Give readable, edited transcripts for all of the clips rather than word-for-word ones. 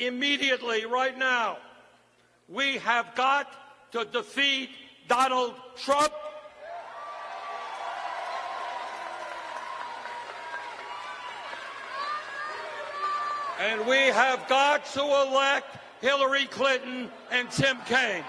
immediately right now. We have got to defeat Donald Trump. And we have got to elect Hillary Clinton and Tim Kaine.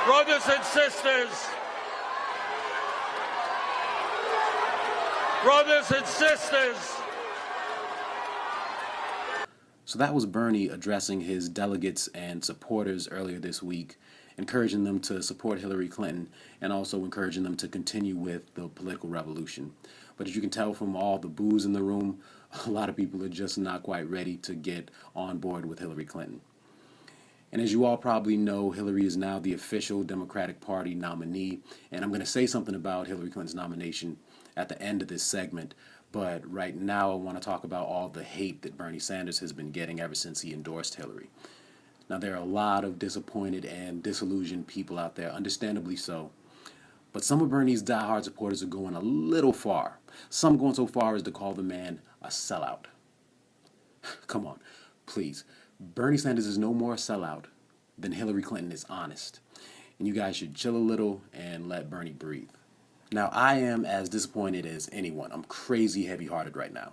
Brothers and sisters, So that was Bernie addressing his delegates and supporters earlier this week, encouraging them to support Hillary Clinton and also encouraging them to continue with the political revolution. But as you can tell from all the boos in the room, a lot of people are just not quite ready to get on board with Hillary Clinton. And as you all probably know, Hillary is now the official Democratic Party nominee. And I'm going to say something about Hillary Clinton's nomination at the end of this segment. But right now I want to talk about all the hate that Bernie Sanders has been getting ever since he endorsed Hillary. Now, there are a lot of disappointed and disillusioned people out there, understandably so. But some of Bernie's diehard supporters are going a little far. Some going so far as to call the man a sellout. Come on, please. Bernie Sanders is no more a sellout than Hillary Clinton is honest. And you guys should chill a little and let Bernie breathe. Now, I am as disappointed as anyone. I'm crazy heavy-hearted right now.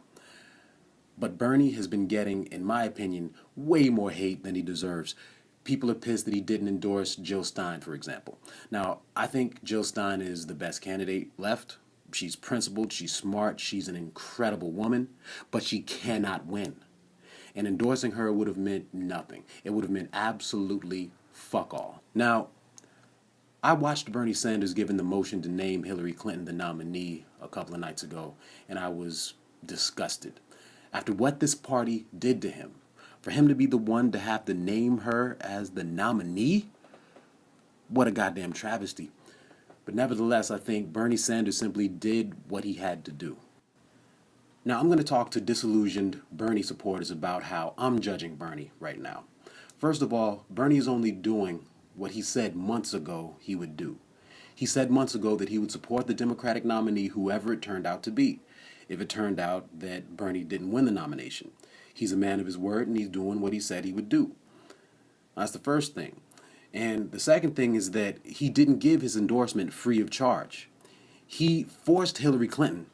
But Bernie has been getting, in my opinion, way more hate than he deserves. People are pissed that he didn't endorse Jill Stein, for example. Now, I think Jill Stein is the best candidate left. She's principled, she's smart, she's an incredible woman, but she cannot win. And endorsing her would have meant nothing. It would have meant absolutely fuck all. Now, I watched Bernie Sanders given the motion to name Hillary Clinton the nominee a couple of nights ago, and I was disgusted. After what this party did to him, for him to be the one to have to name her as the nominee? What a goddamn travesty. But nevertheless, I think Bernie Sanders simply did what he had to do. Now, I'm going to talk to disillusioned Bernie supporters about how I'm judging Bernie right now. First of all, Bernie is only doing what he said months ago he would do. He said months ago that he would support the Democratic nominee, whoever it turned out to be, if it turned out that Bernie didn't win the nomination. He's a man of his word, and he's doing what he said he would do. That's the first thing. And the second thing is that he didn't give his endorsement free of charge. He forced Hillary Clinton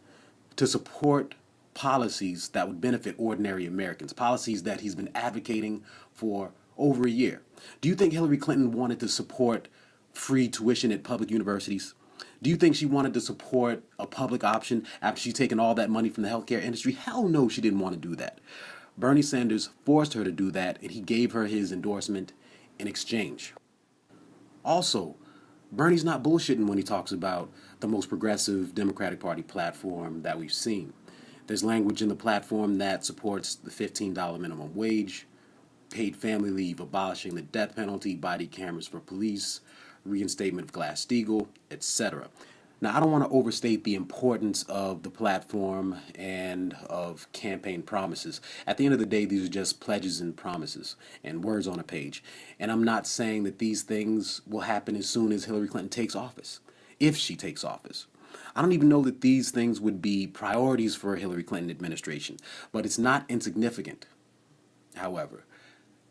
to support policies that would benefit ordinary Americans, policies that he's been advocating for over a year. Do you think Hillary Clinton wanted to support free tuition at public universities? Do you think she wanted to support a public option after she'd taken all that money from the healthcare industry? Hell no, she didn't want to do that. Bernie Sanders forced her to do that, and he gave her his endorsement in exchange. Also, Bernie's not bullshitting when he talks about the most progressive Democratic Party platform that we've seen. There's language in the platform that supports the $15 minimum wage, paid family leave, abolishing the death penalty, body cameras for police, reinstatement of Glass-Steagall, etc. Now, I don't want to overstate the importance of the platform and of campaign promises. At the end of the day, these are just pledges and promises and words on a page. And I'm not saying that these things will happen as soon as Hillary Clinton takes office, if she takes office. I don't even know that these things would be priorities for a Hillary Clinton administration, but it's not insignificant, however,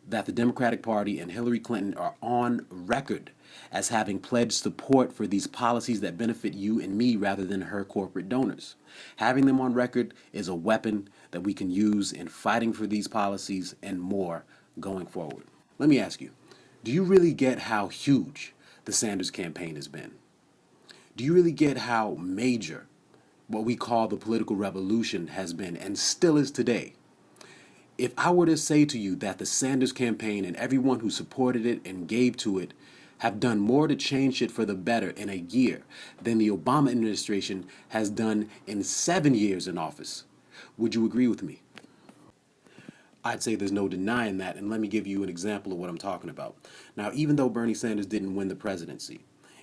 that the Democratic Party and Hillary Clinton are on record as having pledged support for these policies that benefit you and me rather than her corporate donors. Having them on record is a weapon that we can use in fighting for these policies and more going forward. Let me ask you, do you really get how huge the Sanders campaign has been? Do you really get how major what we call the political revolution has been and still is today? If I were to say to you that the Sanders campaign and everyone who supported it and gave to it have done more to change it for the better in a year than the Obama administration has done in 7 years in office, would you agree with me? I'd say there's no denying that, and let me give you an example of what I'm talking about. Now, even though Bernie Sanders didn't win the presidency,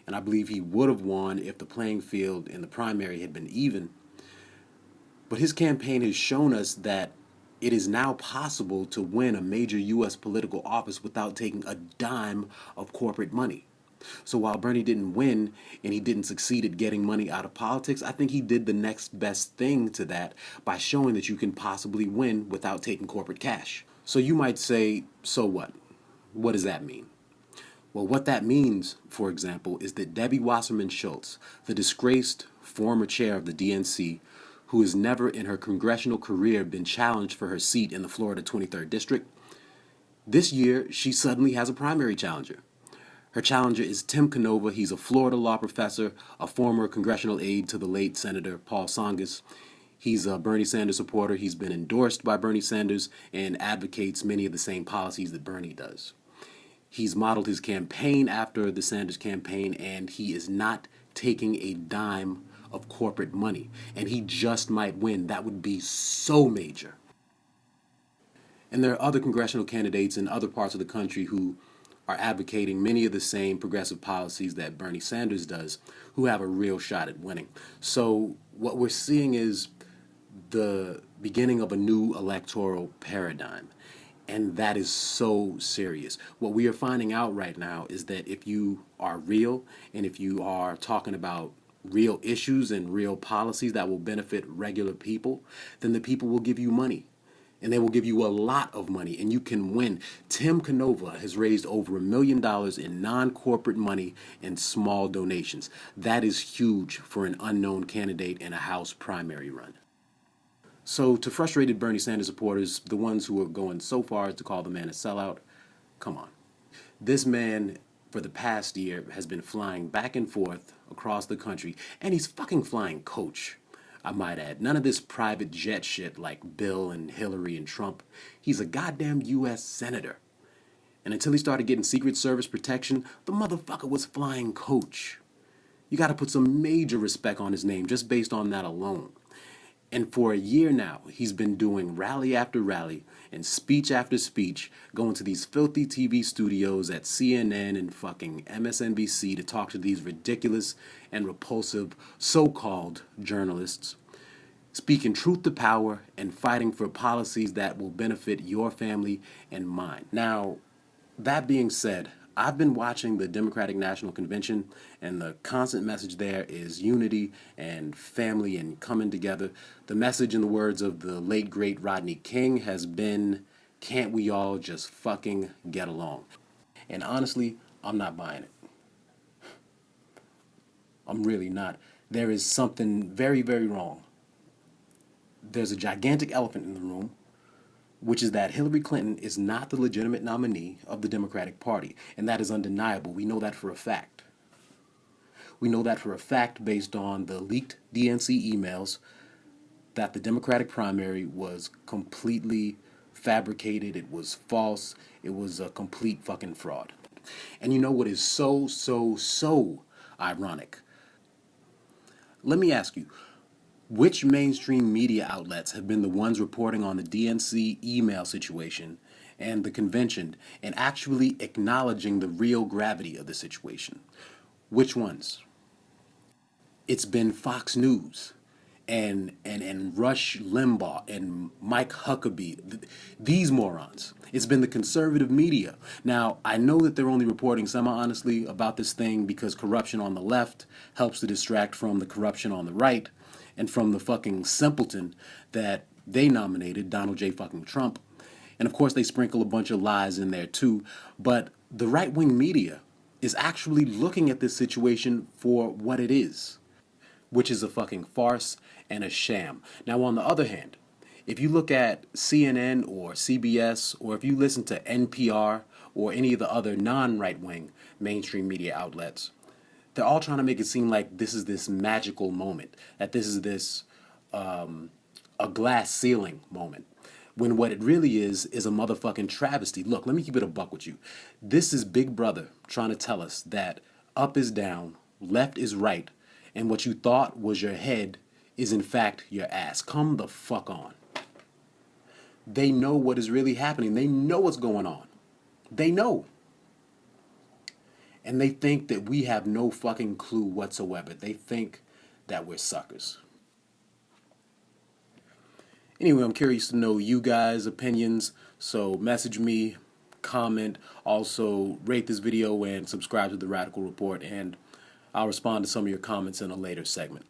and I believe he would have won if the playing field in the primary had been even, But his campaign has shown us that it is now possible to win a major U.S. political office without taking a dime of corporate money. So while Bernie didn't win and he didn't succeed at getting money out of politics, I think he did the next best thing to that by showing that you can possibly win without taking corporate cash. So you might say, so what? What does that mean? Well, what that means, for example, is that Debbie Wasserman Schultz, the disgraced former chair of the DNC, who has never in her congressional career been challenged for her seat in the Florida 23rd District, this year she suddenly has a primary challenger. Her challenger is Tim Canova. He's a Florida law professor, a former congressional aide to the late Senator Paul Tsongas. He's a Bernie Sanders supporter. He's been endorsed by Bernie Sanders and advocates many of the same policies that Bernie does. He's modeled his campaign after the Sanders campaign, and he is not taking a dime of corporate money. And he just might win. That would be so major. And there are other congressional candidates in other parts of the country who are advocating many of the same progressive policies that Bernie Sanders does, who have a real shot at winning. So what we're seeing is the beginning of a new electoral paradigm. And that is so serious. What we are finding out right now is that if you are real and if you are talking about real issues and real policies that will benefit regular people, then the people will give you money. And they will give you a lot of money, and you can win. Tim Canova has raised over $1 million in non-corporate money and small donations. That is huge for an unknown candidate in a House primary run. So to frustrated Bernie Sanders supporters, the ones who are going so far as to call the man a sellout, come on. This man, for the past year, has been flying back and forth across the country, and he's fucking flying coach, I might add. None of this private jet shit like Bill and Hillary and Trump. He's a goddamn U.S. senator. And until he started getting Secret Service protection, the motherfucker was flying coach. You gotta put some major respect on his name just based on that alone. And for a year now, he's been doing rally after rally and speech after speech, going to these filthy TV studios at CNN and fucking MSNBC to talk to these ridiculous and repulsive so-called journalists, speaking truth to power and fighting for policies that will benefit your family and mine. Now, that being said, I've been watching the Democratic National Convention, and the constant message there is unity and family and coming together. The message, in the words of the late, great Rodney King, has been, can't we all just fucking get along? And honestly, I'm not buying it. I'm really not. There is something very, very wrong. There's a gigantic elephant in the room, which is that Hillary Clinton is not the legitimate nominee of the Democratic Party, and that is undeniable. We know that for a fact. We know that for a fact based on the leaked DNC emails that the Democratic primary was completely fabricated, it was false, it was a complete fucking fraud. And you know what is so ironic? Let me ask you, which mainstream media outlets have been the ones reporting on the DNC email situation and the convention and actually acknowledging the real gravity of the situation? Which ones? It's been Fox News and Rush Limbaugh and Mike Huckabee, these morons. It's been the conservative media. Now, I know that they're only reporting semi-honestly about this thing because corruption on the left helps to distract from the corruption on the right, and from the fucking simpleton that they nominated, Donald J. fucking Trump. And of course they sprinkle a bunch of lies in there too. But the right-wing media is actually looking at this situation for what it is, which is a fucking farce and a sham. Now on the other hand, if you look at CNN or CBS, or if you listen to NPR or any of the other non-right-wing mainstream media outlets, they're all trying to make it seem like this is this magical moment, that this is this a glass ceiling moment, when what it really is a motherfucking travesty. Look, let me keep it a buck with you. This is Big Brother trying to tell us that up is down, left is right, and what you thought was your head is in fact your ass. Come the fuck on. They know what is really happening. They know what's going on. They know. And they think that we have no fucking clue whatsoever. They think that we're suckers. Anyway, I'm curious to know you guys' opinions, so message me, comment, also rate this video and subscribe to The Radical Report, and I'll respond to some of your comments in a later segment.